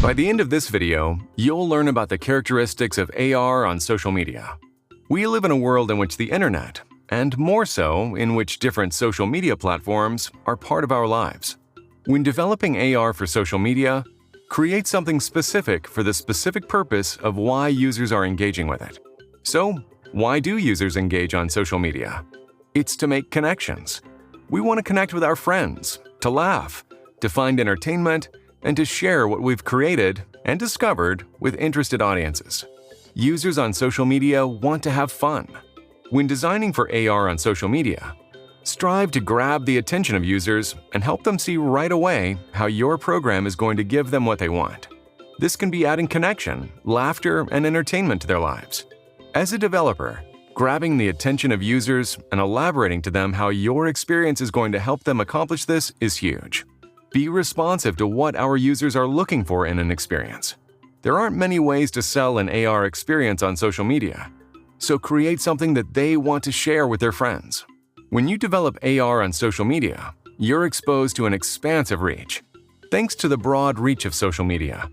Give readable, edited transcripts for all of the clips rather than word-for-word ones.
By the end of this video, you'll learn about the characteristics of AR on social media. We live in a world in which the internet, and more so, in which different social media platforms are part of our lives. When developing AR for social media, create something specific for the specific purpose of why users are engaging with it. So, why do users engage on social media? It's to make connections. We want to connect with our friends, to laugh, to find entertainment, and to share what we've created and discovered with interested audiences. Users on social media want to have fun. When designing for AR on social media, strive to grab the attention of users and help them see right away how your program is going to give them what they want. This can be adding connection, laughter, and entertainment to their lives. As a developer, grabbing the attention of users and elaborating to them how your experience is going to help them accomplish this is huge. Be responsive to what our users are looking for in an experience. There aren't many ways to sell an AR experience on social media, so create something that they want to share with their friends. When you develop AR on social media, you're exposed to an expansive reach. Thanks to the broad reach of social media,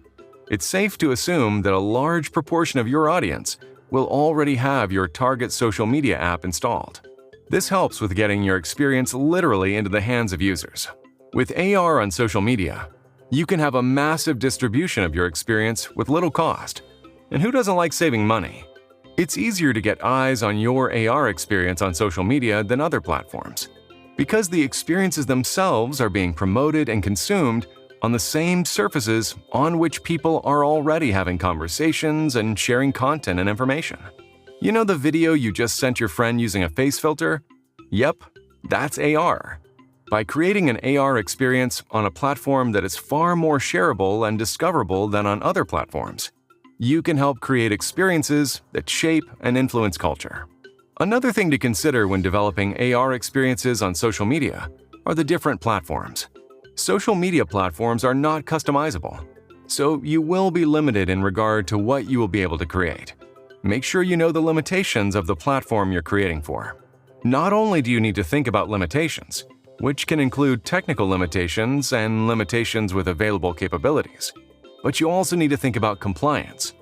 it's safe to assume that a large proportion of your audience will already have your target social media app installed. This helps with getting your experience literally into the hands of users. With AR on social media, you can have a massive distribution of your experience with little cost. And who doesn't like saving money? It's easier to get eyes on your AR experience on social media than other platforms, because the experiences themselves are being promoted and consumed on the same surfaces on which people are already having conversations and sharing content and information. You know the video you just sent your friend using a face filter? Yep, that's AR. By creating an AR experience on a platform that is far more shareable and discoverable than on other platforms, you can help create experiences that shape and influence culture. Another thing to consider when developing AR experiences on social media are the different platforms. Social media platforms are not customizable, so you will be limited in regard to what you will be able to create. Make sure you know the limitations of the platform you're creating for. Not only do you need to think about limitations, which can include technical limitations and limitations with available capabilities, but you also need to think about compliance.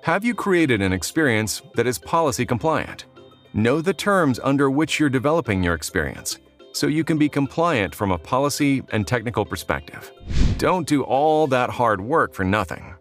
Have you created an experience that is policy compliant? Know the terms under which you're developing your experience, so you can be compliant from a policy and technical perspective. Don't do all that hard work for nothing.